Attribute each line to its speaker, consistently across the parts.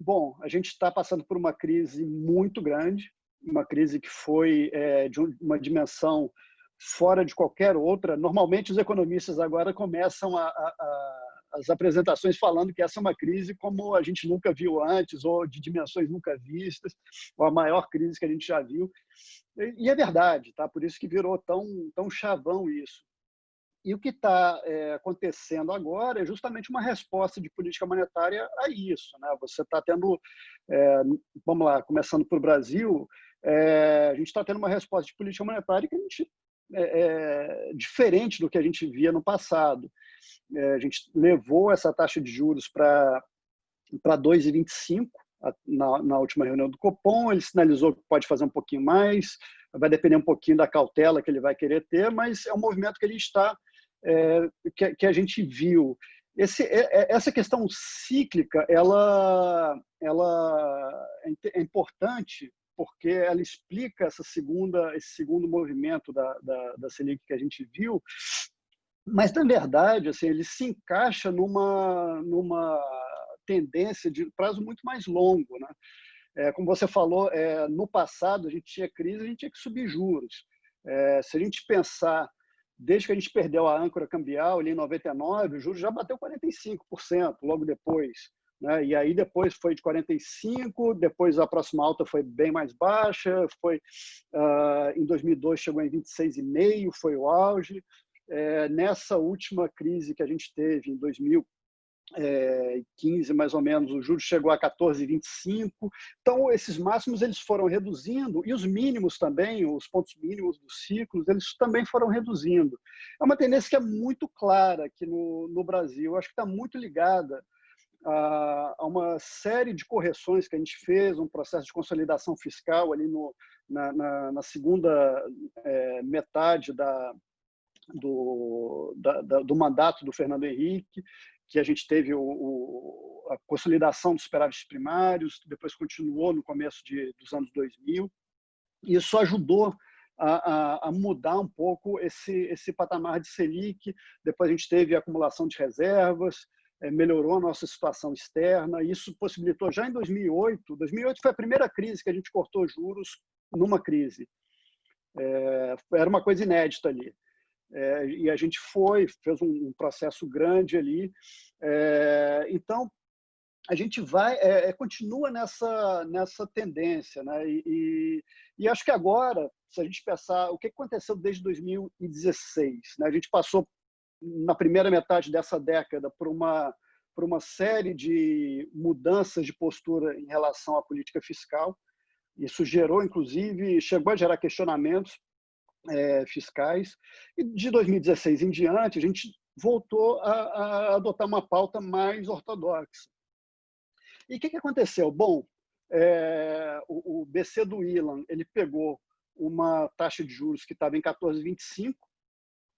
Speaker 1: Bom, a gente está passando por uma crise muito grande, uma crise que foi de uma dimensão fora de qualquer outra. Normalmente, os economistas agora começam as apresentações falando que essa é uma crise como a gente nunca viu antes, ou de dimensões nunca vistas, ou a maior crise que a gente já viu. E é verdade, tá? Por isso que virou tão chavão isso. E o que está acontecendo agora é justamente uma resposta de política monetária a isso, né? Você está tendo, é, vamos lá, começando por Brasil, a gente está tendo uma resposta de política monetária que a gente diferente do que a gente via no passado. A gente levou essa taxa de juros para 2,25 na última reunião do Copom. Ele sinalizou que pode fazer um pouquinho mais, vai depender um pouquinho da cautela que ele vai querer ter, mas é um movimento que ele está que a gente viu. Essa questão cíclica, ela é importante porque ela explica esse segundo movimento da Selic que a gente viu, mas, na verdade, assim, ele se encaixa numa tendência de prazo muito mais longo, né? Como você falou, no passado a gente tinha crise, a gente tinha que subir juros. Se a gente pensar, desde que a gente perdeu a âncora cambial ali em 99, o juros já bateu 45% logo depois, né? E aí depois foi de 45, depois a próxima alta foi bem mais baixa, em 2002 chegou em 26,5, foi o auge. Nessa última crise que a gente teve em 2015, mais ou menos, o juros chegou a 14,25. Então, esses máximos eles foram reduzindo e os mínimos também, os pontos mínimos dos ciclos, eles também foram reduzindo. É uma tendência que é muito clara aqui no Brasil. Eu acho que está muito ligada a uma série de correções que a gente fez, um processo de consolidação fiscal ali na segunda metade do mandato do Fernando Henrique, que a gente teve a consolidação dos superávites primários, depois continuou no começo dos anos 2000. Isso ajudou a mudar um pouco esse patamar de Selic. Depois a gente teve a acumulação de reservas, melhorou a nossa situação externa. Isso possibilitou, já em 2008 foi a primeira crise que a gente cortou juros numa crise. Era uma coisa inédita ali. E a gente fez um processo grande ali. Então, a gente continua nessa tendência, né? E acho que agora, se a gente pensar o que aconteceu desde 2016, né? A gente passou, na primeira metade dessa década, por uma série de mudanças de postura em relação à política fiscal. Isso gerou, inclusive, chegou a gerar questionamentos fiscais. E de 2016 em diante, a gente voltou a adotar uma pauta mais ortodoxa. E o que aconteceu? Bom, o BC do Ilan, ele pegou uma taxa de juros que estava em 14,25,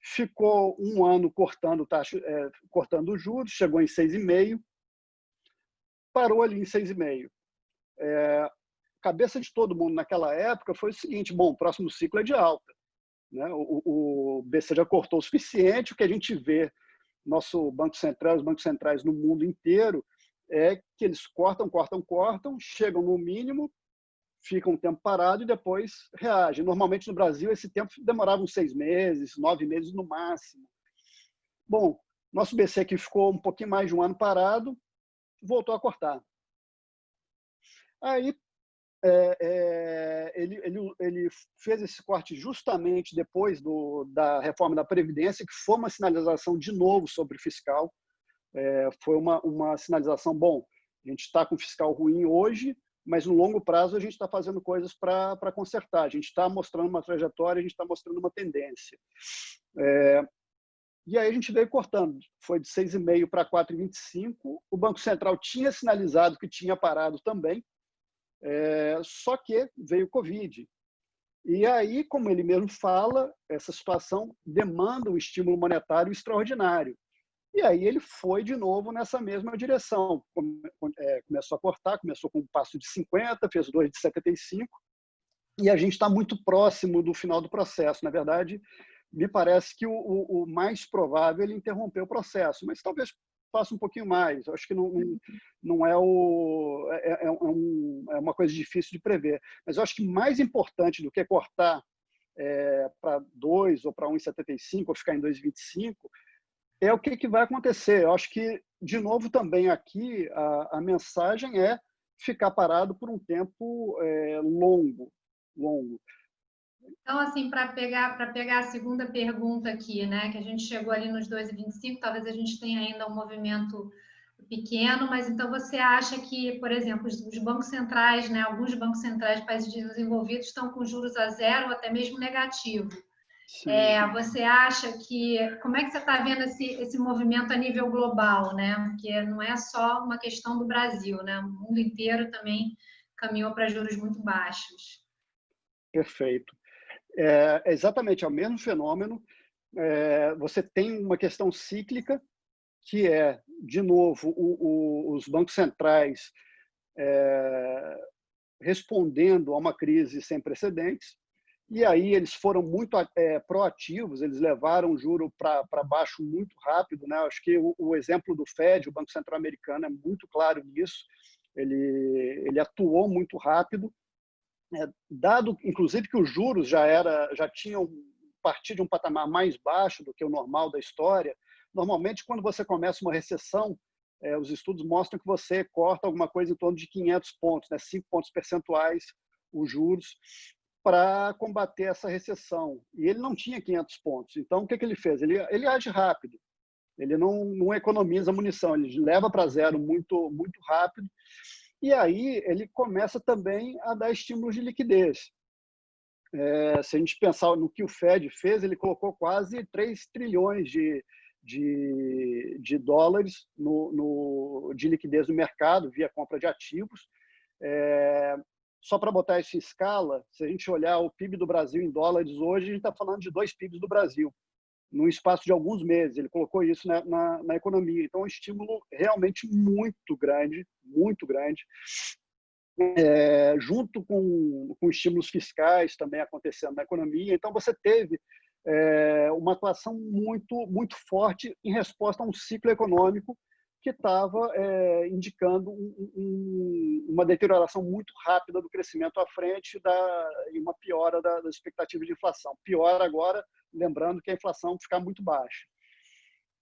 Speaker 1: ficou um ano cortando os juros, chegou em 6,5, parou ali em 6,5. Cabeça de todo mundo naquela época foi o seguinte: bom, o próximo ciclo é de alta, né? O BC já cortou o suficiente. O que a gente vê nosso Banco Central, os bancos centrais no mundo inteiro, é que eles cortam, chegam no mínimo, ficam um tempo parado e depois reagem. Normalmente no Brasil esse tempo demorava uns 6 meses, 9 meses no máximo. Bom, nosso BC que ficou um pouquinho mais de um ano parado, voltou a cortar. Aí ele fez esse corte justamente depois da reforma da Previdência, que foi uma sinalização de novo sobre o fiscal. Foi uma sinalização: bom, a gente está com fiscal ruim hoje, mas no longo prazo a gente está fazendo coisas para consertar, a gente está mostrando uma trajetória, a gente está mostrando uma tendência. E aí a gente veio cortando, foi de 6,5 para 4,25. O Banco Central tinha sinalizado que tinha parado também, só que veio o Covid. E aí, como ele mesmo fala, essa situação demanda um estímulo monetário extraordinário. E aí ele foi de novo nessa mesma direção. Começou a cortar, começou com um passo de 50, fez dois de 75, e a gente está muito próximo do final do processo. Na verdade, me parece que o mais provável é ele interromper o processo, mas talvez faça um pouquinho mais. Eu acho que não é, é uma coisa difícil de prever. Mas eu acho que mais importante do que cortar para 2 ou para 1,75 ou ficar em 2,25 é o que vai acontecer. Eu acho que, de novo, também aqui a mensagem é ficar parado por um tempo longo.
Speaker 2: Então, assim, para pegar a segunda pergunta aqui, né, que a gente chegou ali nos 2,25, talvez a gente tenha ainda um movimento pequeno, mas então você acha que, por exemplo, os bancos centrais, né, alguns bancos centrais de países desenvolvidos estão com juros a zero ou até mesmo negativo. Você acha que... Como é que você está vendo esse movimento a nível global, né? Porque não é só uma questão do Brasil, né? O mundo inteiro também caminhou para juros muito baixos.
Speaker 1: Perfeito. Exatamente, é o mesmo fenômeno. Você tem uma questão cíclica, que é, de novo, os bancos centrais respondendo a uma crise sem precedentes, e aí eles foram muito proativos, eles levaram o juro para baixo muito rápido, né? Acho que o exemplo do Fed, o Banco Central Americano, é muito claro nisso. Ele atuou muito rápido, dado, inclusive, que os juros já tinham partido de um patamar mais baixo do que o normal da história. Normalmente, quando você começa uma recessão, os estudos mostram que você corta alguma coisa em torno de 500 pontos, né, 5 pontos percentuais, os juros, para combater essa recessão. E ele não tinha 500 pontos. Então, o que ele fez? Ele age rápido. Ele não economiza munição, ele leva para zero muito, muito rápido. E aí ele começa também a dar estímulos de liquidez. Se a gente pensar no que o Fed fez, ele colocou quase 3 trilhões de dólares de liquidez no mercado via compra de ativos. Só para botar isso em escala, se a gente olhar o PIB do Brasil em dólares hoje, a gente está falando de 2 PIBs do Brasil, num espaço de alguns meses. Ele colocou isso na economia. Então, é um estímulo realmente muito grande, junto com estímulos fiscais também acontecendo na economia. Então, você teve uma atuação muito, muito forte em resposta a um ciclo econômico que estava indicando uma deterioração muito rápida do crescimento à frente e uma piora das expectativas de inflação. Pior agora, lembrando que a inflação fica muito baixa.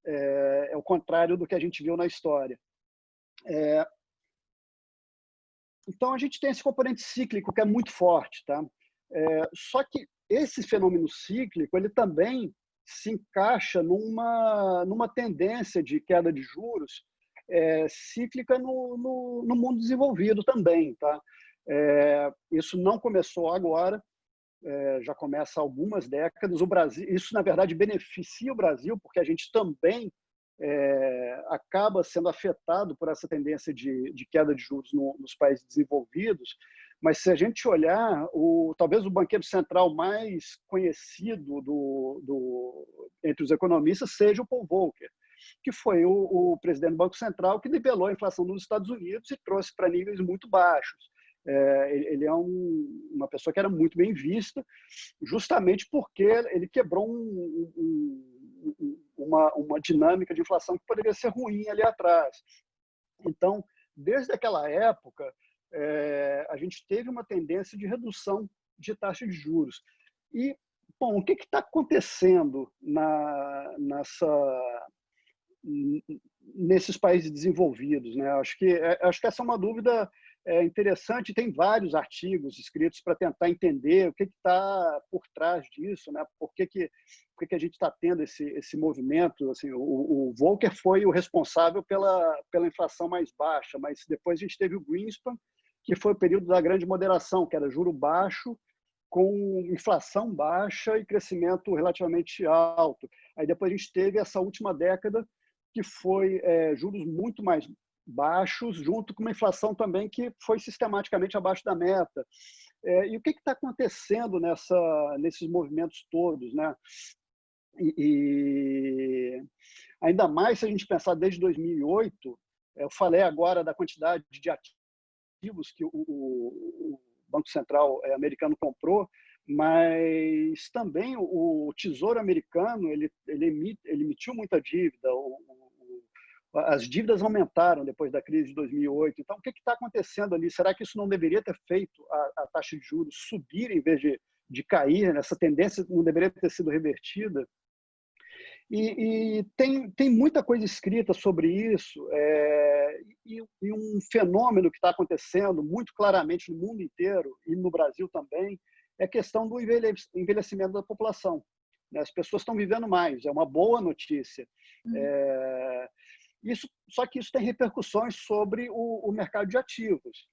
Speaker 1: É o contrário do que a gente viu na história. Então, a gente tem esse componente cíclico que é muito forte. Tá? Só que esse fenômeno cíclico ele também se encaixa numa tendência de queda de juros cíclica no mundo desenvolvido também. Tá? Isso não começou agora, já começa há algumas décadas. O Brasil, isso, na verdade, beneficia o Brasil, porque a gente também acaba sendo afetado por essa tendência de queda de juros nos países desenvolvidos. Mas se a gente olhar, talvez o banqueiro central mais conhecido entre os economistas seja o Paul Volcker, que foi o presidente do Banco Central que nivelou a inflação nos Estados Unidos e trouxe para níveis muito baixos. Ele é uma pessoa que era muito bem vista, justamente porque ele quebrou uma dinâmica de inflação que poderia ser ruim ali atrás. Então, desde aquela época, a gente teve uma tendência de redução de taxa de juros. E, bom, o que está acontecendo nesses países desenvolvidos, né? Acho que essa é uma dúvida interessante. Tem vários artigos escritos para tentar entender o que está por trás disso, né? Por que a gente está tendo esse movimento. Assim, o Volcker foi o responsável pela inflação mais baixa, mas depois a gente teve o Greenspan, que foi o período da grande moderação, que era juro baixo, com inflação baixa e crescimento relativamente alto. Aí depois a gente teve essa última década, que foi juros muito mais baixos, junto com uma inflação também que foi sistematicamente abaixo da meta. E o que está acontecendo nesses movimentos todos, né? E ainda mais se a gente pensar desde 2008, eu falei agora da quantidade de ativos que o Banco Central americano comprou, mas também o Tesouro americano ele emitiu muita dívida. As dívidas aumentaram depois da crise de 2008. Então, o que está acontecendo ali? Será que isso não deveria ter feito a taxa de juros subir em vez de cair? Essa tendência não deveria ter sido revertida? E tem muita coisa escrita sobre isso, e um fenômeno que está acontecendo muito claramente no mundo inteiro, e no Brasil também, é a questão do envelhecimento da população. As pessoas estão vivendo mais, é uma boa notícia. Só que isso tem repercussões sobre o mercado de ativos.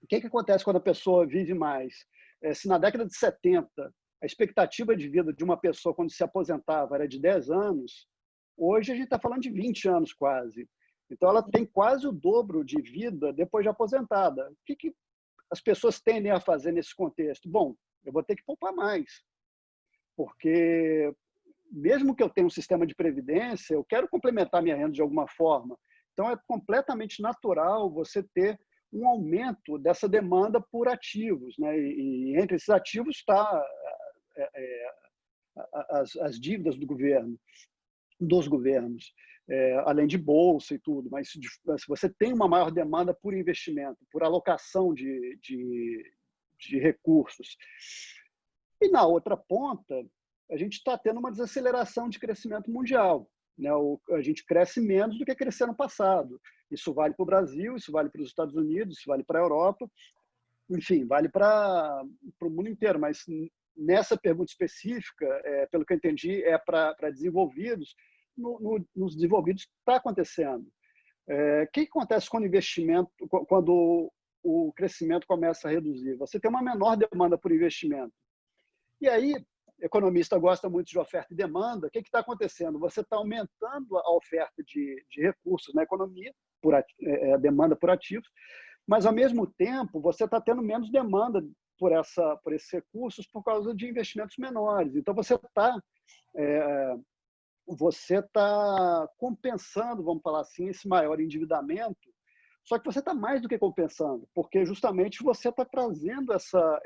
Speaker 1: O que acontece quando a pessoa vive mais? Se na década de 70 a expectativa de vida de uma pessoa quando se aposentava era de 10 anos, hoje a gente está falando de 20 anos quase. Então, ela tem quase o dobro de vida depois de aposentada. O que as pessoas tendem a fazer nesse contexto? Bom, eu vou ter que poupar mais, porque mesmo que eu tenha um sistema de previdência, eu quero complementar minha renda de alguma forma. Então, é completamente natural você ter um aumento dessa demanda por ativos, né? E entre esses ativos está as dívidas do governo, dos governos, além de bolsa e tudo. Mas se você tem uma maior demanda por investimento, por alocação de recursos. E na outra ponta, a gente está tendo uma desaceleração de crescimento mundial. Né? A gente cresce menos do que cresceu no passado. Isso vale para o Brasil, isso vale para os Estados Unidos, isso vale para a Europa, enfim, vale para o mundo inteiro. Mas nessa pergunta específica, pelo que eu entendi, é para desenvolvidos. Nos desenvolvidos está acontecendo. O que acontece quando o investimento, quando o crescimento começa a reduzir? Você tem uma menor demanda por investimento. E aí, economista gosta muito de oferta e demanda. O que está acontecendo? Você está aumentando a oferta de recursos na economia, a demanda por ativos, mas, ao mesmo tempo, você está tendo menos demanda por esses recursos por causa de investimentos menores. Então, você está compensando, vamos falar assim, esse maior endividamento, só que você está mais do que compensando, porque justamente você está trazendo essa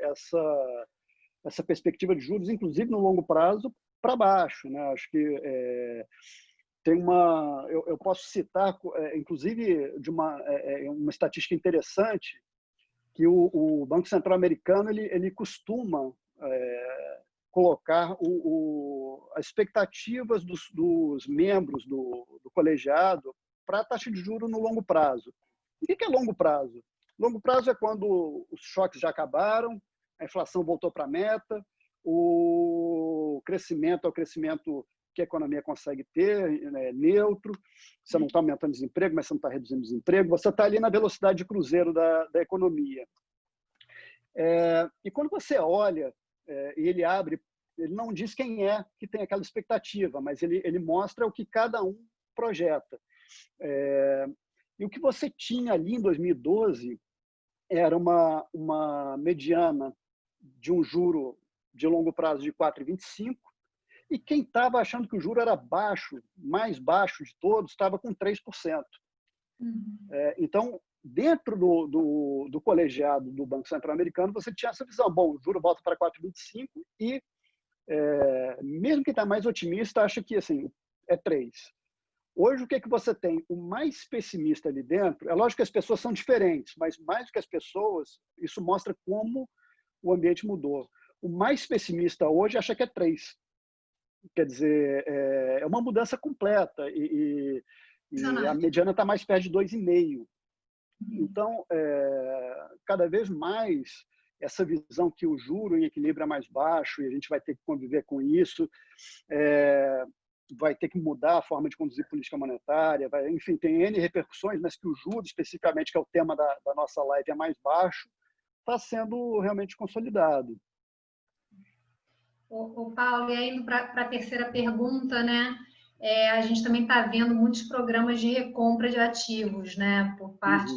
Speaker 1: perspectiva de juros, inclusive no longo prazo, para baixo. Né? Acho que tem eu posso citar, inclusive, de uma estatística interessante, que o Banco Central americano ele costuma colocar as expectativas dos membros do colegiado para a taxa de juros no longo prazo. O que é longo prazo? Longo prazo é quando os choques já acabaram, a inflação voltou para a meta, o crescimento é o crescimento que a economia consegue ter, neutro, você não está aumentando desemprego, mas você não está reduzindo desemprego, você está ali na velocidade de cruzeiro da economia. E quando você olha, e ele não diz quem é que tem aquela expectativa, mas ele mostra o que cada um projeta. E o que você tinha ali em 2012 era uma mediana de um juro de longo prazo de 4,25, e quem estava achando que o juro era baixo, mais baixo de todos, estava com 3%. Então, dentro do colegiado do Banco Central americano, você tinha essa visão. Bom, o juro volta para 4,25 e, mesmo quem está mais otimista, acha que assim, é 3. Hoje, o que você tem? O mais pessimista ali dentro, é lógico que as pessoas são diferentes, mas mais do que as pessoas, isso mostra como o ambiente mudou. O mais pessimista hoje acha que é 3. Quer dizer, é uma mudança completa e a mediana está mais perto de 2,5. Então, cada vez mais, essa visão que o juro em equilíbrio é mais baixo e a gente vai ter que conviver com isso, vai ter que mudar a forma de conduzir política monetária, enfim, tem N repercussões, mas que o juro, especificamente, que é o tema da nossa live, é mais baixo, está sendo realmente consolidado.
Speaker 2: O Paulo, e aí indo para a terceira pergunta, né? A gente também está vendo muitos programas de recompra de ativos, né? Por parte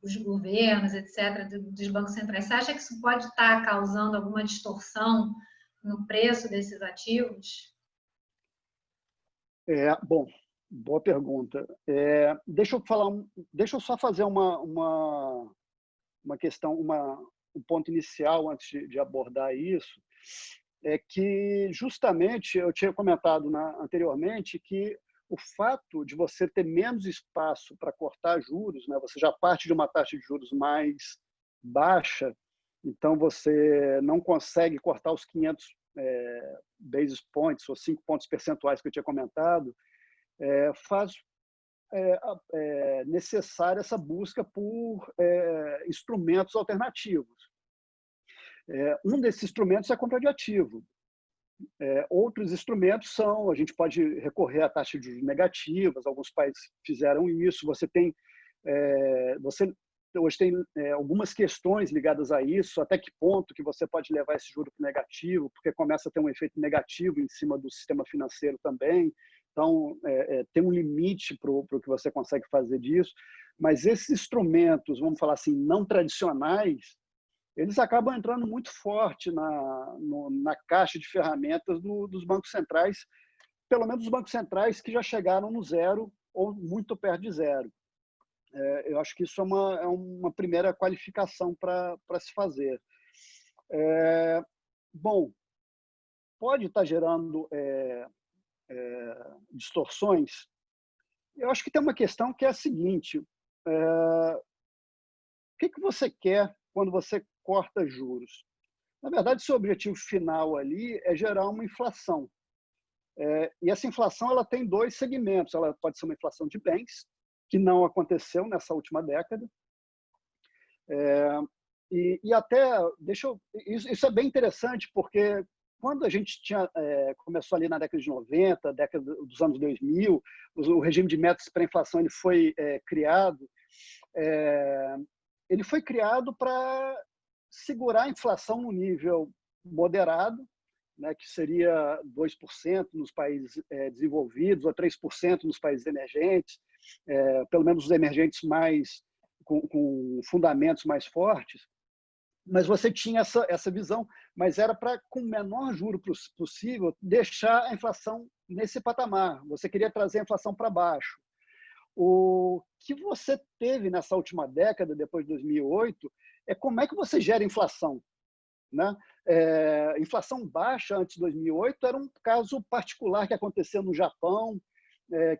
Speaker 2: dos governos, etc., dos bancos centrais. Você acha que isso pode estar causando alguma distorção no preço desses ativos?
Speaker 1: Bom, boa pergunta. Deixa eu só fazer uma questão, um ponto inicial antes de abordar isso. É que, justamente, eu tinha comentado anteriormente que o fato de você ter menos espaço para cortar juros, né? Você já parte de uma taxa de juros mais baixa, então você não consegue cortar os 500 basis points, ou 5 pontos percentuais que eu tinha comentado, faz necessária essa busca por instrumentos alternativos. Um desses instrumentos é a compra de ativo. Outros instrumentos são, a gente pode recorrer à taxa de juros negativas, alguns países fizeram isso, você hoje tem algumas questões ligadas a isso, até que ponto que você pode levar esse juro para o negativo, porque começa a ter um efeito negativo em cima do sistema financeiro também, então tem um limite para o que você consegue fazer disso, mas esses instrumentos, vamos falar assim, não tradicionais, eles acabam entrando muito forte na caixa de ferramentas dos bancos centrais, pelo menos os bancos centrais que já chegaram no zero ou muito perto de zero. Eu acho que isso é uma primeira qualificação para se fazer. Bom, pode estar gerando distorções? Eu acho que tem uma questão que é a seguinte, o que você quer quando você corta juros? Na verdade, seu objetivo final ali é gerar uma inflação. E essa inflação ela tem dois segmentos. Ela pode ser uma inflação de bens, que não aconteceu nessa última década. E até, isso é bem interessante, porque quando a gente começou ali na década de 90, década dos anos 2000, o regime de metas para a inflação ele foi criado. Ele foi criado para segurar a inflação no nível moderado, né, que seria 2% nos países desenvolvidos ou 3% nos países emergentes, pelo menos os emergentes com fundamentos mais fortes. Mas você tinha essa visão, mas era para, com o menor juro possível, deixar a inflação nesse patamar. Você queria trazer a inflação para baixo. O que você teve nessa última década, depois de 2008, é como é que você gera inflação, né? Inflação baixa antes de 2008 era um caso particular que aconteceu no Japão,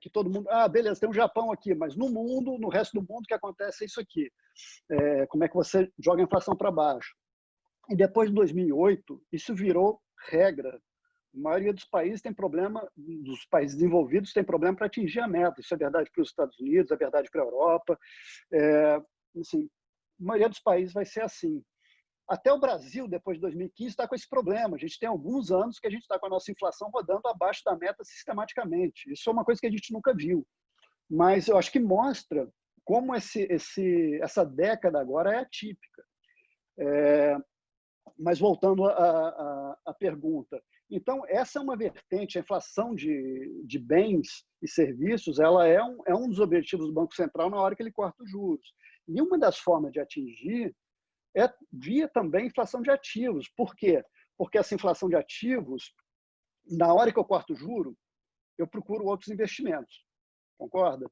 Speaker 1: que todo mundo... beleza, tem um Japão aqui, mas no mundo, no resto do mundo, o que acontece é isso aqui. Como é que você joga a inflação para baixo? E depois de 2008, isso virou regra. A maioria dos países tem problema, dos países desenvolvidos tem problema para atingir a meta. Isso é verdade para os Estados Unidos, é verdade para a Europa. Assim, a maioria dos países vai ser assim. Até o Brasil, depois de 2015, está com esse problema. A gente tem alguns anos que a gente está com a nossa inflação rodando abaixo da meta sistematicamente. Isso é uma coisa que a gente nunca viu. Mas eu acho que mostra como essa década agora é atípica. Mas voltando à pergunta, então essa é uma vertente, a inflação de bens e serviços, ela é um dos objetivos do Banco Central na hora que ele corta os juros. E uma das formas de atingir é via também inflação de ativos. Por quê? Porque essa inflação de ativos, na hora que eu corto o juro, eu procuro outros investimentos. Concorda?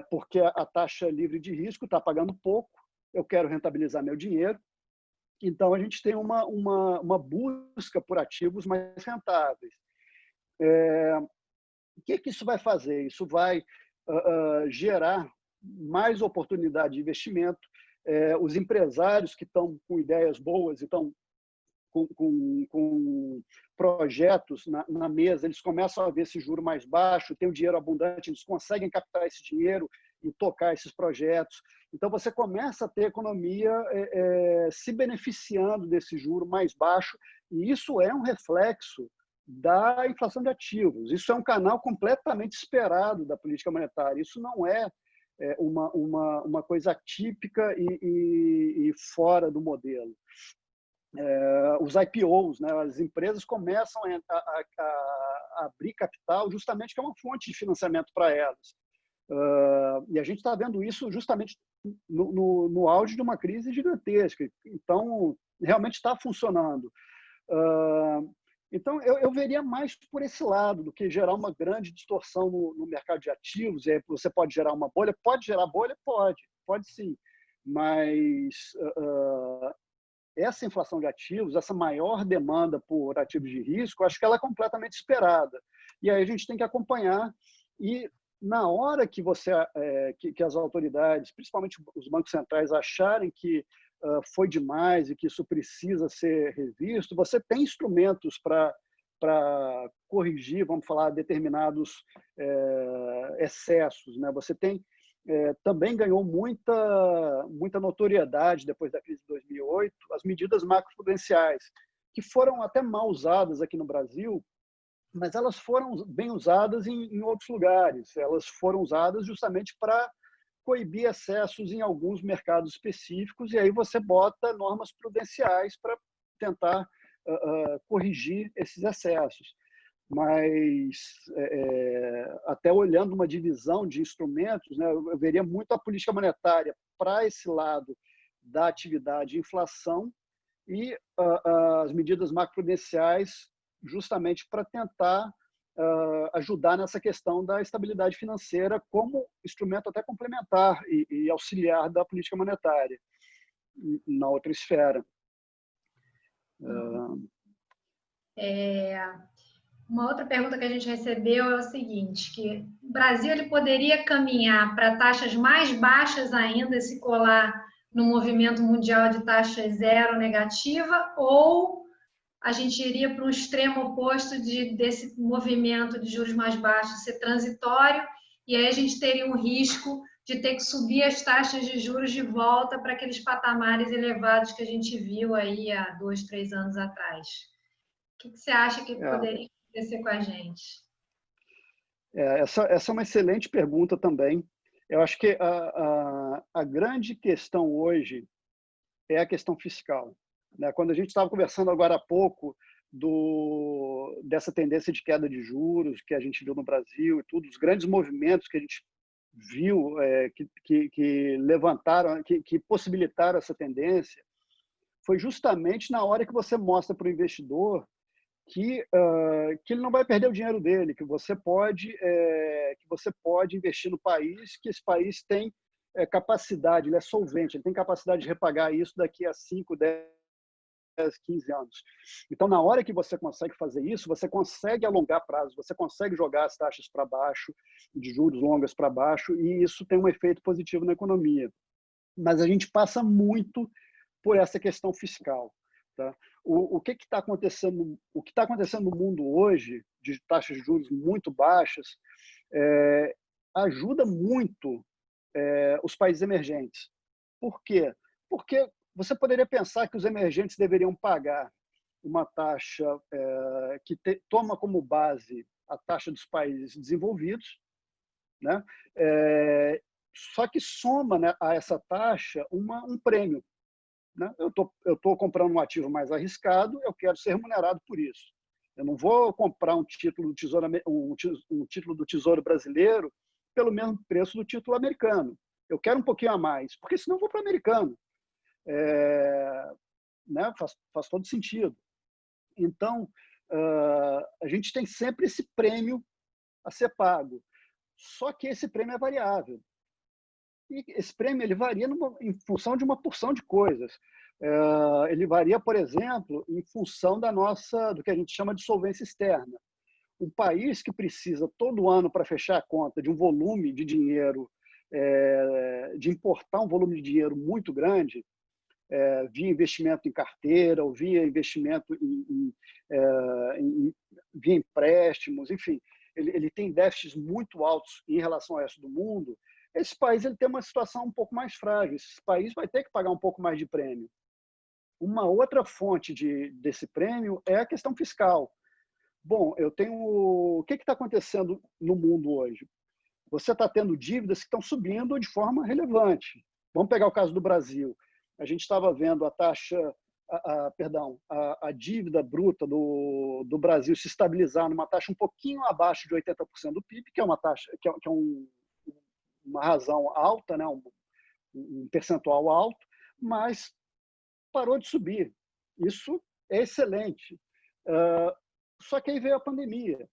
Speaker 1: Porque a taxa livre de risco está pagando pouco, eu quero rentabilizar meu dinheiro, então a gente tem uma busca por ativos mais rentáveis. O que isso vai fazer? Isso vai gerar mais oportunidade de investimento. Os empresários que estão com ideias boas e estão com projetos na mesa, eles começam a ver esse juro mais baixo, tem o dinheiro abundante, eles conseguem captar esse dinheiro e tocar esses projetos. Então, você começa a ter a economia se beneficiando desse juro mais baixo, e isso é um reflexo da inflação de ativos. Isso é um canal completamente esperado da política monetária. Isso não é uma coisa atípica e fora do modelo. Os IPOs, né? As empresas começam a abrir capital justamente que é uma fonte de financiamento para elas. E a gente está vendo isso justamente no auge de uma crise gigantesca. Então, realmente está funcionando. Então, eu veria mais por esse lado do que gerar uma grande distorção no mercado de ativos. E aí você pode gerar uma bolha? Pode gerar bolha? Pode sim. Mas essa inflação de ativos, essa maior demanda por ativos de risco, acho que ela é completamente esperada. E aí a gente tem que acompanhar E na hora que que as autoridades, principalmente os bancos centrais, acharem que foi demais e que isso precisa ser revisto, você tem instrumentos para corrigir, vamos falar, determinados excessos, né? Você tem também ganhou muita notoriedade depois da crise de 2008 as medidas macroprudenciais, que foram até mal usadas aqui no Brasil, mas elas foram bem usadas em outros lugares. Elas foram usadas justamente para coibir excessos em alguns mercados específicos, e aí você bota normas prudenciais para tentar corrigir esses excessos. Mas, até olhando uma divisão de instrumentos, né, eu veria muito a política monetária para esse lado da atividade de inflação e as medidas macroprudenciais justamente para tentar ajudar nessa questão da estabilidade financeira como instrumento até complementar e auxiliar da política monetária na outra esfera.
Speaker 2: Uma outra pergunta que a gente recebeu é o seguinte, que o Brasil ele poderia caminhar para taxas mais baixas ainda, se colar no movimento mundial de taxa zero negativa, ou a gente iria para um extremo oposto desse movimento de juros mais baixos ser transitório, e aí a gente teria um risco de ter que subir as taxas de juros de volta para aqueles patamares elevados que a gente viu aí há 2, 3 anos atrás. O que você acha que poderia acontecer com a gente?
Speaker 1: Essa é uma excelente pergunta também. Eu acho que a grande questão hoje é a questão fiscal, né? Quando a gente estava conversando agora há pouco dessa tendência de queda de juros que a gente viu no Brasil e tudo, os grandes movimentos que a gente viu que levantaram, que possibilitaram essa tendência, foi justamente na hora que você mostra para o investidor que ele não vai perder o dinheiro dele, que você pode investir no país, que esse país tem capacidade, ele é solvente, ele tem capacidade de repagar isso daqui a 5, 10, 15 anos. Então, na hora que você consegue fazer isso, você consegue alongar prazo, você consegue jogar as taxas para baixo, de juros longas para baixo, e isso tem um efeito positivo na economia. Mas a gente passa muito por essa questão fiscal. Tá? O que está acontecendo? O que está acontecendo no mundo hoje, de taxas de juros muito baixas, ajuda muito os países emergentes. Por quê? Porque você poderia pensar que os emergentes deveriam pagar uma taxa que toma como base a taxa dos países desenvolvidos, né? Só que soma, né, a essa taxa um prêmio. Né? Eu tô comprando um ativo mais arriscado, eu quero ser remunerado por isso. Eu não vou comprar um título do Tesouro Brasileiro pelo mesmo preço do título americano. Eu quero um pouquinho a mais, porque senão eu vou para o americano. Né? Faz todo sentido. Então, a gente tem sempre esse prêmio a ser pago. Só que esse prêmio é variável. E esse prêmio ele varia em função de uma porção de coisas. Ele varia, por exemplo, em função do que a gente chama de solvência externa. Um país que precisa todo ano para fechar a conta de um volume de dinheiro, de importar um volume de dinheiro muito grande, via investimento em carteira ou via investimento via empréstimos, enfim, ele tem déficits muito altos em relação ao resto do mundo. Esse país ele tem uma situação um pouco mais frágil. Esse país vai ter que pagar um pouco mais de prêmio. Uma outra fonte desse prêmio é a questão fiscal. Bom, o que está acontecendo no mundo hoje? Você está tendo dívidas que estão subindo de forma relevante. Vamos pegar o caso do Brasil. A gente estava vendo a taxa, a dívida bruta do Brasil se estabilizar numa taxa um pouquinho abaixo de 80% do PIB, que é uma taxa que é uma razão alta, né? um percentual alto, mas parou de subir. Isso é excelente. Só que aí veio a pandemia.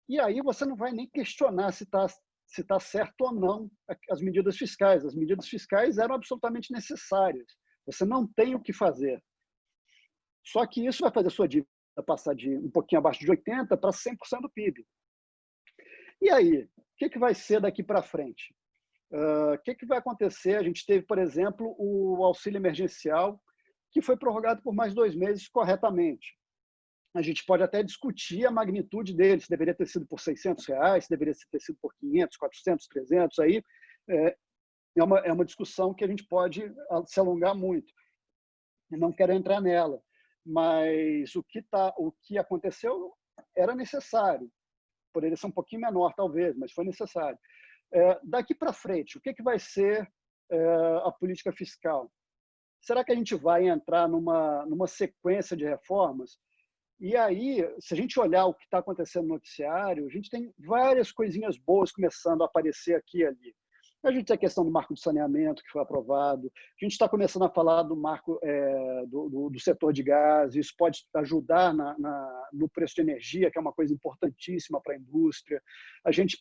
Speaker 1: E aí você não vai nem questionar se está certo ou não as medidas fiscais. As medidas fiscais eram absolutamente necessárias. Você não tem o que fazer. Só que isso vai fazer a sua dívida passar de um pouquinho abaixo de 80% para 100% do PIB. E aí? que vai ser daqui para frente? O que vai acontecer? A gente teve, por exemplo, o auxílio emergencial, que foi prorrogado por mais 2 meses corretamente. A gente pode até discutir a magnitude dele, se deveria ter sido por R$600, se deveria ter sido por 500, 400, 300, aí é uma discussão que a gente pode se alongar muito. Eu não quero entrar nela, mas o que aconteceu era necessário. Poderia ser um pouquinho menor, talvez, mas foi necessário. Daqui para frente, o que vai ser a política fiscal? Será que a gente vai entrar numa sequência de reformas? E aí, se a gente olhar o que está acontecendo no noticiário, a gente tem várias coisinhas boas começando a aparecer aqui e ali. A gente tem a questão do marco de saneamento, que foi aprovado. A gente está começando a falar do marco do setor de gás. Isso pode ajudar no preço de energia, que é uma coisa importantíssima para a indústria. A gente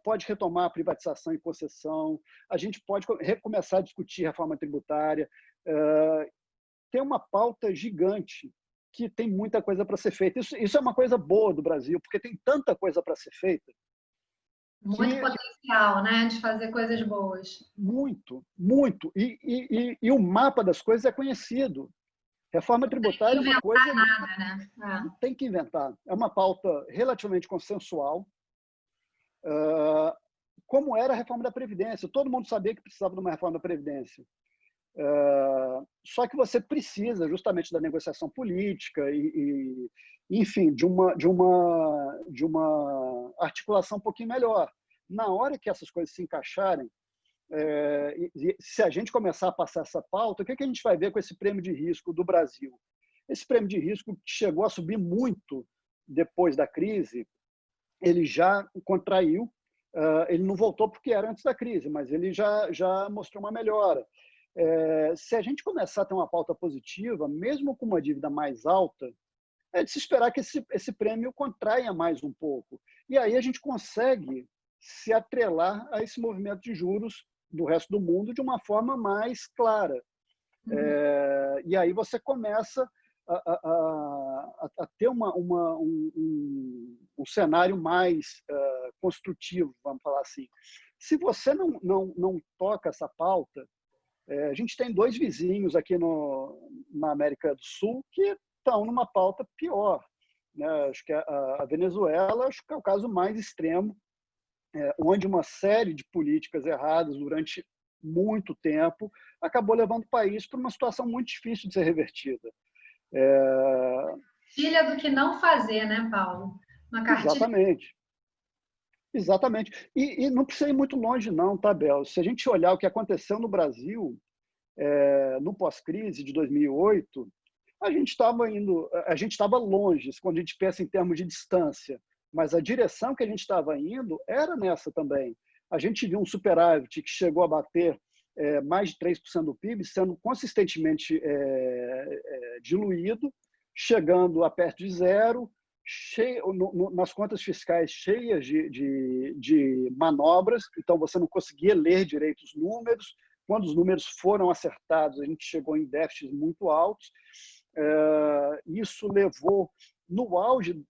Speaker 1: pode retomar a privatização e concessão. A gente pode recomeçar a discutir reforma tributária. Tem uma pauta gigante que tem muita coisa para ser feita. Isso é uma coisa boa do Brasil, porque tem tanta coisa para ser feita.
Speaker 2: Muito potencial, né, de fazer coisas boas.
Speaker 1: Muito, muito. E o mapa das coisas é conhecido. Reforma tributária é uma coisa...
Speaker 2: Não tem que inventar nada, né?
Speaker 1: Não tem que inventar. É uma pauta relativamente consensual, como era a reforma da Previdência. Todo mundo sabia que precisava de uma reforma da Previdência. Só que você precisa justamente da negociação política enfim, de uma articulação um pouquinho melhor. Na hora que essas coisas se encaixarem, se a gente começar a passar essa pauta, o que a gente vai ver com esse prêmio de risco do Brasil? Esse prêmio de risco chegou a subir muito depois da crise, ele já contraiu, ele não voltou porque era antes da crise, mas ele já mostrou uma melhora. Se a gente começar a ter uma pauta positiva, mesmo com uma dívida mais alta, é de se esperar que esse prêmio contraia mais um pouco. E aí a gente consegue se atrelar a esse movimento de juros do resto do mundo de uma forma mais clara. E aí você começa a ter um cenário mais construtivo, vamos falar assim. Se você não toca essa pauta, a gente tem 2 vizinhos aqui na América do Sul que estão numa pauta pior, né? Acho que a Venezuela, acho que é o caso mais extremo, onde uma série de políticas erradas durante muito tempo acabou levando o país para uma situação muito difícil de ser revertida.
Speaker 2: Cartilha do que não fazer, né, Paulo? Uma cartilha...
Speaker 1: Exatamente. Exatamente. E não precisa ir muito longe, não, tá, Bel? Se a gente olhar o que aconteceu no Brasil no pós-crise de 2008, a gente estava longe, quando a gente pensa em termos de distância, mas a direção que a gente estava indo era nessa também. A gente viu um superávit que chegou a bater mais de 3% do PIB, sendo consistentemente diluído, chegando a perto de zero, nas contas fiscais cheias de manobras, então você não conseguia ler direito os números. Quando os números foram acertados, a gente chegou em déficits muito altos. Isso levou, no auge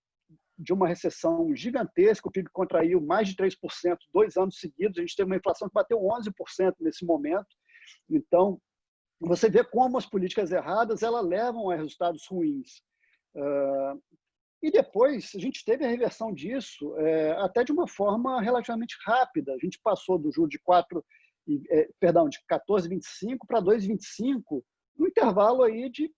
Speaker 1: de uma recessão gigantesca, o PIB contraiu mais de 3%, 2 anos seguidos. A gente teve uma inflação que bateu 11% nesse momento. Então, você vê como as políticas erradas elas levam a resultados ruins. E depois a gente teve a reversão disso até de uma forma relativamente rápida. A gente passou do juro de 14,25 para 2,25 no intervalo aí de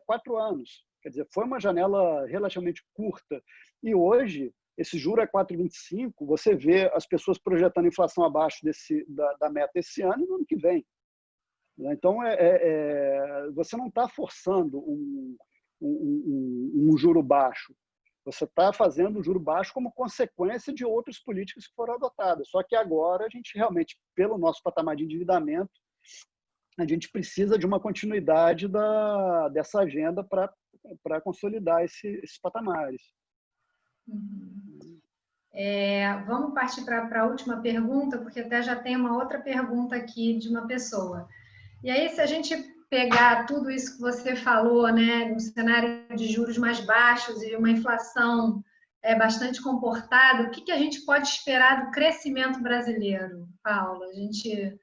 Speaker 1: 4 anos. Quer dizer, foi uma janela relativamente curta. E hoje, esse juro é 4,25, você vê as pessoas projetando inflação abaixo da meta esse ano e no ano que vem. Então, você não está forçando um juro baixo. Você está fazendo o juro baixo como consequência de outras políticas que foram adotadas. Só que agora, a gente realmente, pelo nosso patamar de endividamento, a gente precisa de uma continuidade dessa agenda para consolidar esses patamares.
Speaker 2: Vamos partir para a última pergunta, porque até já tem uma outra pergunta aqui de uma pessoa. E aí, se a gente pegar tudo isso que você falou, né, um cenário de juros mais baixos e uma inflação bastante comportado, o que a gente pode esperar do crescimento brasileiro, Paulo? A gente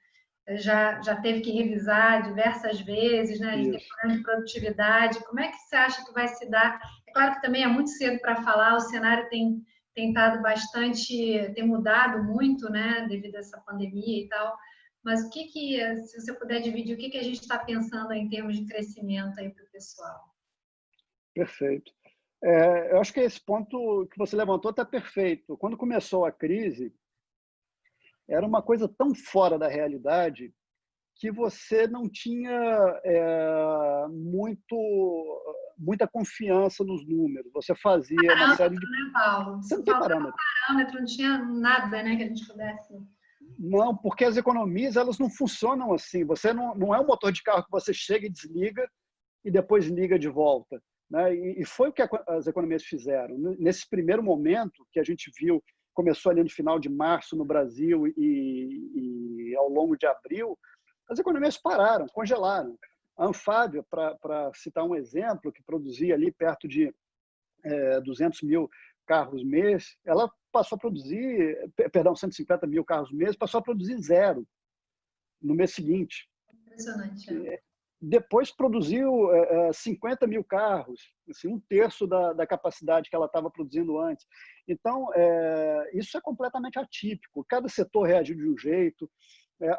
Speaker 2: já teve que revisar diversas vezes, né? A gente tem
Speaker 1: Isso.
Speaker 2: problema de produtividade. Como é que você acha que vai se dar? É claro que também é muito cedo para falar, o cenário tem estado bastante, tem mudado muito, né, devido a essa pandemia e tal. Mas se você puder dividir, o que a gente está pensando em termos de crescimento aí para o pessoal?
Speaker 1: Perfeito. Eu acho que esse ponto que você levantou está perfeito. Quando começou a crise, era uma coisa tão fora da realidade que você não tinha muita confiança nos números. Você fazia uma série de...
Speaker 2: Né, Paulo?
Speaker 1: Você não tem
Speaker 2: Faltava
Speaker 1: parâmetro.
Speaker 2: parâmetro, não tinha nada, né, que a gente pudesse.
Speaker 1: Não, porque as economias elas não funcionam assim. Você não é um motor de carro que você chega e desliga e depois liga de volta, né? E foi o que as economias fizeram. Nesse primeiro momento que a gente viu, começou ali no final de março no Brasil e ao longo de abril, as economias pararam, congelaram. A Anfávia, para citar um exemplo, que produzia ali perto de 200 mil carros mês, ela passou a produzir, perdão, 150 mil carros mês, passou a produzir zero no mês seguinte.
Speaker 2: Impressionante, é.
Speaker 1: Depois produziu 50 mil carros, assim, um terço da capacidade que ela estava produzindo antes. Então, isso é completamente atípico. Cada setor reagiu de um jeito.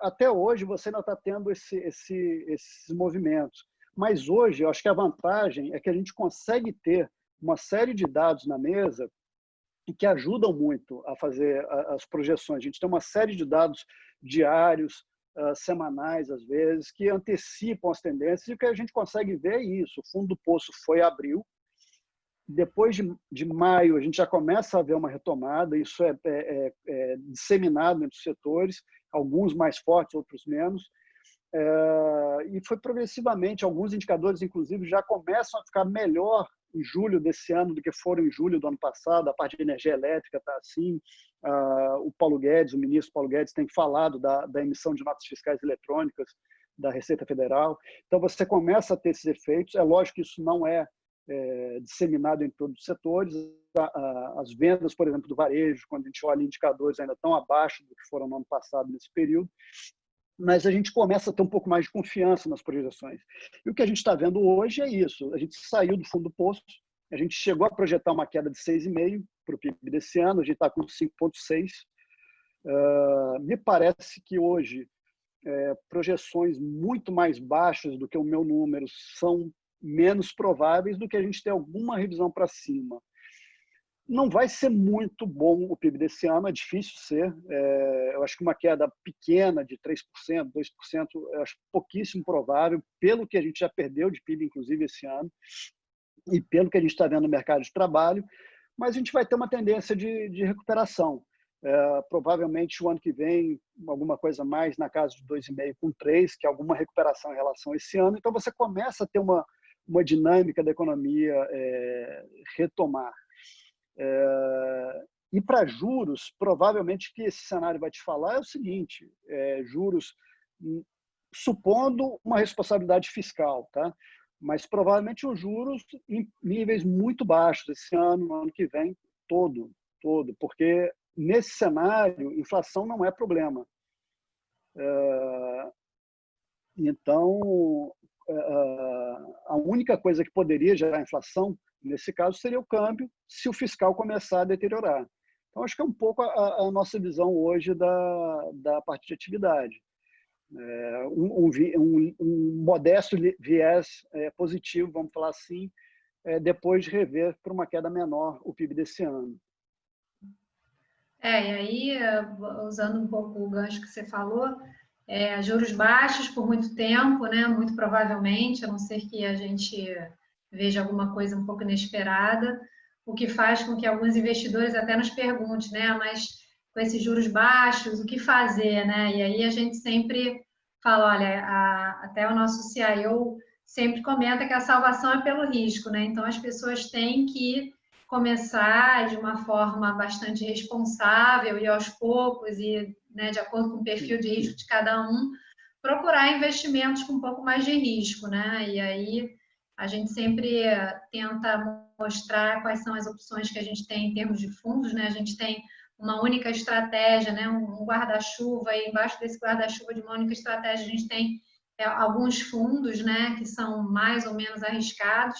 Speaker 1: Até hoje, você ainda está tendo esses movimentos. Mas hoje, eu acho que a vantagem é que a gente consegue ter uma série de dados na mesa que ajudam muito a fazer as projeções. A gente tem uma série de dados diários, semanais, às vezes, que antecipam as tendências, e o que a gente consegue ver é isso. O fundo do poço foi abril, depois de maio a gente já começa a ver uma retomada, isso é disseminado entre os setores, alguns mais fortes, outros menos, e foi progressivamente, alguns indicadores, inclusive, já começam a ficar melhor em julho desse ano do que foram em julho do ano passado. A parte de energia elétrica está assim. O Paulo Guedes, o ministro Paulo Guedes, tem falado da emissão de notas fiscais eletrônicas da Receita Federal. Então, você começa a ter esses efeitos. É lógico que isso não é disseminado em todos os setores. As vendas, por exemplo, do varejo, quando a gente olha indicadores, ainda estão abaixo do que foram no ano passado, nesse período. Mas a gente começa a ter um pouco mais de confiança nas projeções. E o que a gente está vendo hoje é isso. A gente saiu do fundo do poço, a gente chegou a projetar uma queda de 6,5% para o PIB desse ano, a gente está com 5,6%. Me parece que hoje projeções muito mais baixas do que o meu número são menos prováveis do que a gente ter alguma revisão para cima. Não vai ser muito bom o PIB desse ano, é difícil ser. Eu acho que uma queda pequena de 3%, 2%, eu acho pouquíssimo provável, pelo que a gente já perdeu de PIB, inclusive, esse ano, e pelo que a gente está vendo no mercado de trabalho, mas a gente vai ter uma tendência de recuperação. Provavelmente, o ano que vem, alguma coisa mais na casa de 2,5% com 3%, que é alguma recuperação em relação a esse ano. Então, você começa a ter uma dinâmica da economia retomar. E para juros, provavelmente que esse cenário vai te falar é o seguinte: juros, supondo uma responsabilidade fiscal, tá? Mas provavelmente os juros em níveis muito baixos esse ano, no ano que vem, todo, porque nesse cenário, inflação não é problema. Então, a única coisa que poderia gerar inflação, nesse caso, seria o câmbio, se o fiscal começar a deteriorar. Então, acho que é um pouco a nossa visão hoje da parte de atividade. Um modesto viés positivo, vamos falar assim, depois de rever para uma queda menor o PIB desse ano.
Speaker 2: E aí, usando um pouco o gancho que você falou, juros baixos por muito tempo, né? Muito provavelmente, a não ser que a gente veja alguma coisa um pouco inesperada, o que faz com que alguns investidores até nos perguntem, né? Mas com esses juros baixos, o que fazer, né? E aí a gente sempre fala, olha, até o nosso CIO sempre comenta que a salvação é pelo risco, né? Então as pessoas têm que começar de uma forma bastante responsável e aos poucos e, né, de acordo com o perfil de risco de cada um, procurar investimentos com um pouco mais de risco, né? E aí A gente sempre tenta mostrar quais são as opções que a gente tem em termos de fundos, né? A gente tem uma única estratégia, né? Um guarda-chuva, e embaixo desse guarda-chuva de uma única estratégia a gente tem alguns fundos, né? Que são mais ou menos arriscados.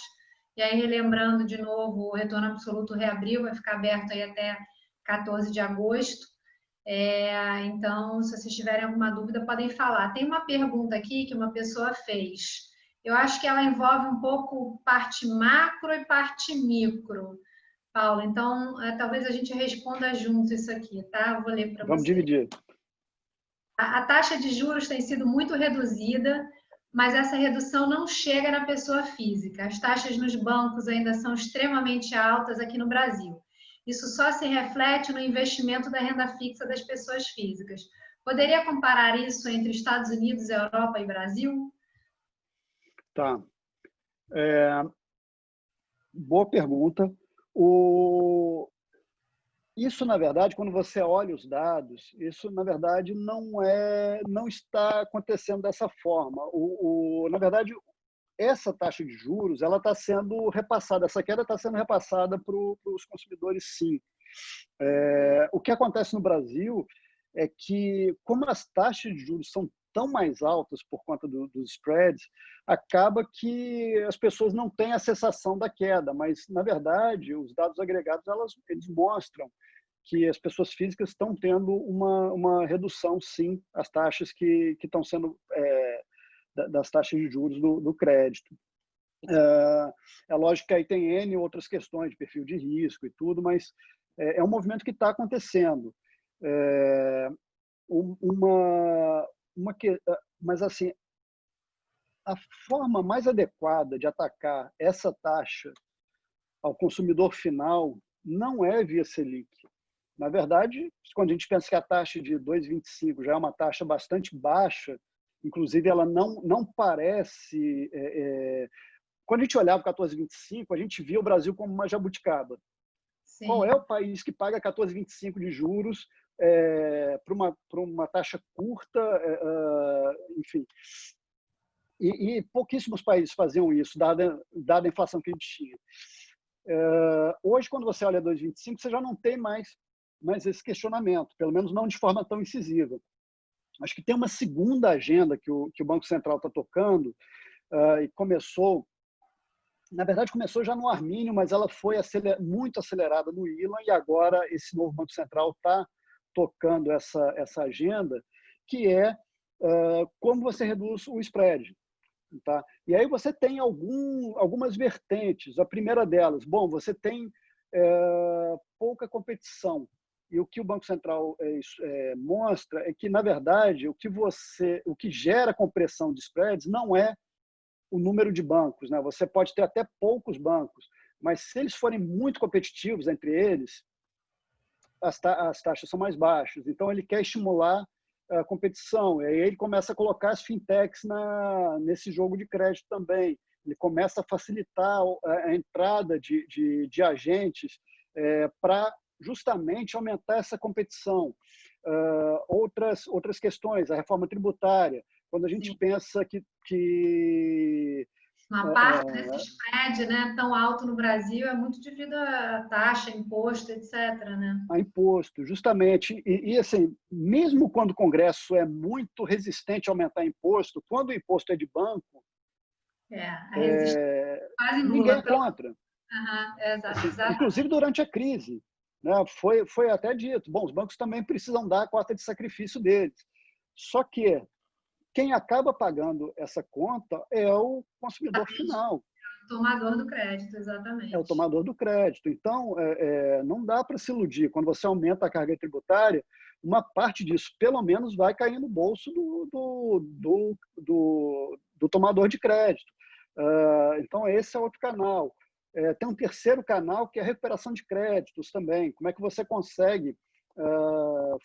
Speaker 2: E aí, relembrando de novo, o Retorno Absoluto reabriu, vai ficar aberto aí até 14 de agosto. Então, se vocês tiverem alguma dúvida, podem falar. Tem uma pergunta aqui que uma pessoa fez. Eu acho que ela envolve um pouco parte macro e parte micro, Paulo. Então, talvez a gente responda juntos isso aqui, tá? Eu vou ler para
Speaker 1: Vamos
Speaker 2: você.
Speaker 1: dividir.
Speaker 2: A taxa de juros tem sido muito reduzida, mas essa redução não chega na pessoa física. As taxas nos bancos ainda são extremamente altas aqui no Brasil. Isso só se reflete no investimento da renda fixa das pessoas físicas. Poderia comparar isso entre Estados Unidos, Europa e Brasil?
Speaker 1: Tá. Boa pergunta. Isso, na verdade, quando você olha os dados, isso, na verdade, não está acontecendo dessa forma. Na verdade, essa taxa de juros ela está sendo repassada, essa queda está sendo repassada para os consumidores, sim. O que acontece no Brasil é que, como as taxas de juros são tão mais altas por conta dos spreads, acaba que as pessoas não têm a sensação da queda, mas, na verdade, os dados agregados eles mostram que as pessoas físicas estão tendo uma redução, sim, as taxas que estão sendo das taxas de juros do crédito. É lógico que aí tem N outras questões de perfil de risco e tudo, mas é um movimento que está acontecendo. Mas, assim, a forma mais adequada de atacar essa taxa ao consumidor final não é via Selic. Na verdade, quando a gente pensa que a taxa de 2,25 já é uma taxa bastante baixa, inclusive ela não parece... Quando a gente olhava para 14,25, a gente via o Brasil como uma jabuticaba. Sim. Qual é o país que paga 14,25 de juros para uma taxa curta? Enfim. E pouquíssimos países faziam isso, dada a inflação que a gente tinha. Hoje, quando você olha 2,25, você já não tem mais esse questionamento, pelo menos não de forma tão incisiva. Acho que tem uma segunda agenda que o Banco Central está tocando, e começou, na verdade, começou já no Arminio, mas ela foi muito acelerada no Ilan, e agora esse novo Banco Central está tocando essa agenda, que é como você reduz o spread. Tá? E aí você tem algumas vertentes. A primeira delas, bom, você tem pouca competição. E o que o Banco Central mostra é que, na verdade, o que gera compressão de spreads não é o número de bancos, né? Você pode ter até poucos bancos, mas se eles forem muito competitivos entre eles, as taxas são mais baixas. Então, ele quer estimular a competição. E aí ele começa a colocar as fintechs nesse jogo de crédito também. Ele começa a facilitar a entrada de agentes para justamente aumentar essa competição. Outras questões, a reforma tributária. Quando a gente Sim. pensa que
Speaker 2: uma parte desse spread, né, tão alto no Brasil é muito devido à taxa, imposto, etc. Né?
Speaker 1: A imposto, justamente. E assim, mesmo quando o Congresso é muito resistente a aumentar imposto, quando o imposto é de banco,
Speaker 2: a resistência quase nula.
Speaker 1: Ninguém é contra.
Speaker 2: Exato.
Speaker 1: Inclusive durante a crise. Né, foi até dito, bom, os bancos também precisam dar a cota de sacrifício deles. Só que quem acaba pagando essa conta é o consumidor final.
Speaker 2: O tomador do crédito, exatamente.
Speaker 1: É o tomador do crédito. Então, não dá para se iludir. Quando você aumenta a carga tributária, uma parte disso, pelo menos, vai cair no bolso do tomador de crédito. Então, esse é outro canal. Tem um terceiro canal, que é a recuperação de créditos também. Como é que você consegue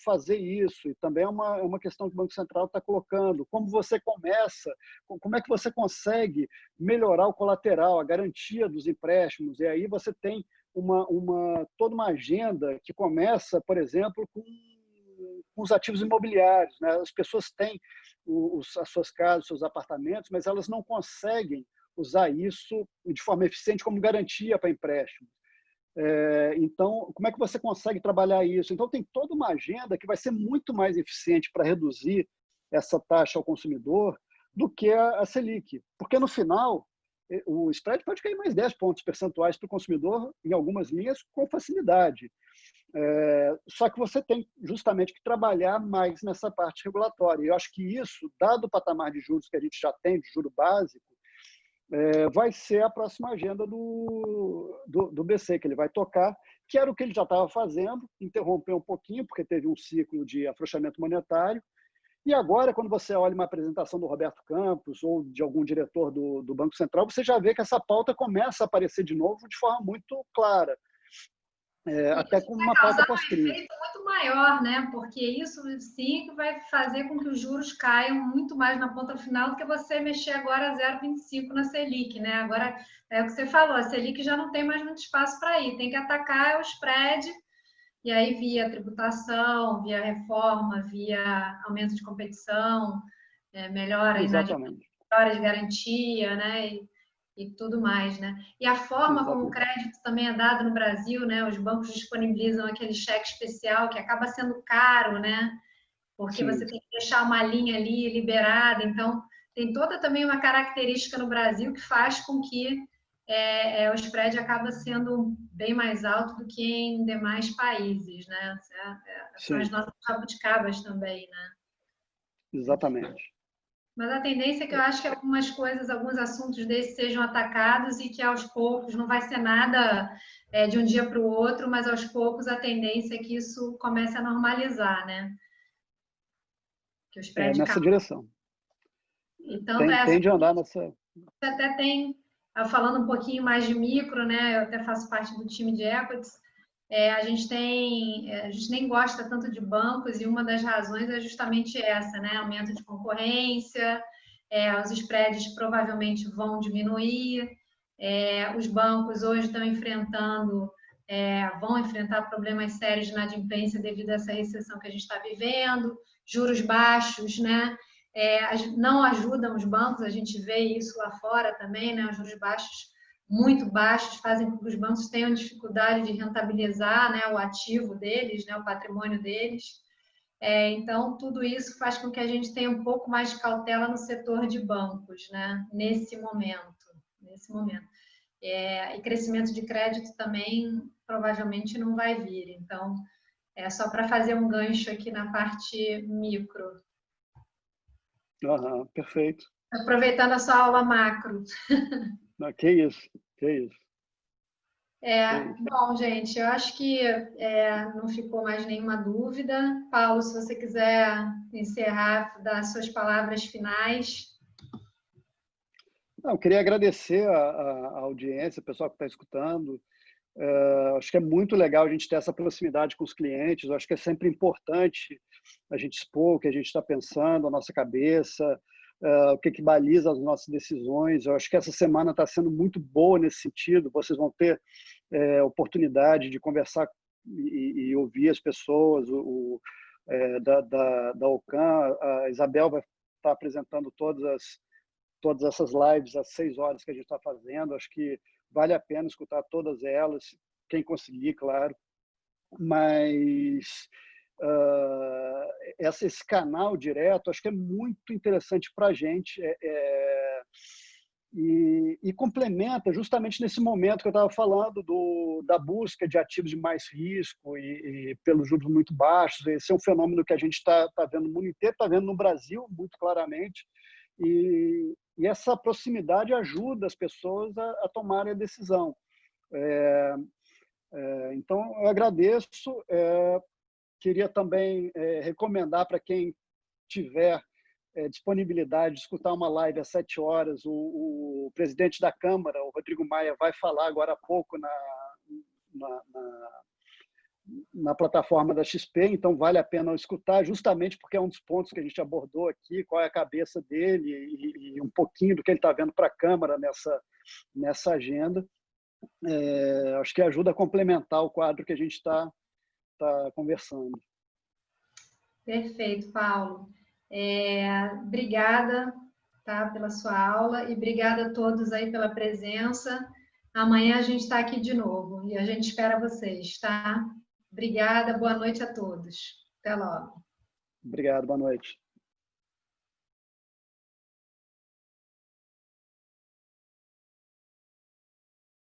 Speaker 1: fazer isso? E também é uma questão que o Banco Central está colocando. Como é que você consegue melhorar o colateral, a garantia dos empréstimos? E aí você tem toda uma agenda que começa, por exemplo, com os ativos imobiliários. Né? As pessoas têm as suas casas, os seus apartamentos, mas elas não conseguem usar isso de forma eficiente como garantia para empréstimo. Então, como é que você consegue trabalhar isso? Então, tem toda uma agenda que vai ser muito mais eficiente para reduzir essa taxa ao consumidor do que a Selic. Porque, no final, o spread pode cair mais 10 pontos percentuais para o consumidor em algumas linhas com facilidade. Só que você tem justamente que trabalhar mais nessa parte regulatória. E eu acho que isso, dado o patamar de juros que a gente já tem, de juro básico, vai ser a próxima agenda do BC, que ele vai tocar, que era o que ele já estava fazendo, interrompeu um pouquinho, porque teve um ciclo de afrouxamento monetário. E agora, quando você olha uma apresentação do Roberto Campos ou de algum diretor do Banco Central, você já vê que essa pauta começa a aparecer de novo de forma muito clara. Até como uma pauta pós-crise.
Speaker 2: Um efeito muito maior, né? Porque isso sim vai fazer com que os juros caiam muito mais na ponta final do que você mexer agora 0,25 na Selic, né? Agora, é o que você falou, a Selic já não tem mais muito espaço para ir, tem que atacar o spread, e aí via tributação, via reforma, via aumento de competição, melhora de garantia, né? E tudo mais, né? E a forma como o crédito também é dado no Brasil, né? Os bancos disponibilizam aquele cheque especial que acaba sendo caro, né? Porque você tem que deixar uma linha ali liberada. Então, tem toda também uma característica no Brasil que faz com que o spread acaba sendo bem mais alto do que em demais países, né? São as nossas jabuticabas também, né?
Speaker 1: Exatamente.
Speaker 2: Mas a tendência é que eu acho que algumas coisas, alguns assuntos desses sejam atacados e que aos poucos, não vai ser nada de um dia para o outro, mas aos poucos a tendência é que isso comece a normalizar, né? Que o spread
Speaker 1: nessa direção.
Speaker 2: Então,
Speaker 1: tende a andar nessa...
Speaker 2: Até tem, falando um pouquinho mais de micro, né? Eu até faço parte do time de equities. A gente nem gosta tanto de bancos e uma das razões é justamente essa, né? Aumento de concorrência, os spreads provavelmente vão diminuir, os bancos hoje estão vão enfrentar problemas sérios de inadimplência devido a essa recessão que a gente está vivendo, juros baixos, né? Não ajudam os bancos, a gente vê isso lá fora também, né? Os juros baixos, muito baixos, fazem com que os bancos tenham dificuldade de rentabilizar, né, o ativo deles, né, o patrimônio deles. Então, tudo isso faz com que a gente tenha um pouco mais de cautela no setor de bancos, né, nesse momento. E crescimento de crédito também provavelmente não vai vir. Então, só para fazer um gancho aqui na parte micro.
Speaker 1: Perfeito.
Speaker 2: Aproveitando a sua aula macro.
Speaker 1: Que isso.
Speaker 2: Bom, gente, eu acho que não ficou mais nenhuma dúvida. Paulo, se você quiser encerrar, dar suas palavras finais.
Speaker 1: Eu queria agradecer a audiência, o pessoal que está escutando. Acho que é muito legal a gente ter essa proximidade com os clientes. Eu acho que é sempre importante a gente expor o que a gente está pensando, a nossa cabeça, o que baliza as nossas decisões. Eu acho que essa semana está sendo muito boa nesse sentido. Vocês vão ter oportunidade de conversar e ouvir as pessoas. Da OCAN, a Isabel vai estar apresentando todas essas lives às 6 horas que a gente está fazendo. Acho que vale a pena escutar todas elas, quem conseguir, claro. Mas esse canal direto, acho que é muito interessante para a gente e complementa justamente nesse momento que eu estava falando da busca de ativos de mais risco e pelos juros muito baixos. Esse é um fenômeno que a gente está vendo no mundo inteiro, está vendo no Brasil muito claramente. E essa proximidade ajuda as pessoas a tomarem a decisão. Então, eu agradeço. Queria também recomendar para quem tiver disponibilidade de escutar uma live às 7 horas. O presidente da Câmara, o Rodrigo Maia, vai falar agora há pouco na plataforma da XP, então vale a pena escutar, justamente porque é um dos pontos que a gente abordou aqui, qual é a cabeça dele e um pouquinho do que ele está vendo para a Câmara nessa agenda. Acho que ajuda a complementar o quadro que a gente está conversando.
Speaker 2: Perfeito, Paulo. Obrigada, tá? Pela sua aula, e obrigada a todos aí pela presença. Amanhã a gente está aqui de novo e a gente espera vocês, tá? Obrigada, boa noite a todos. Até logo.
Speaker 1: Obrigado, boa noite.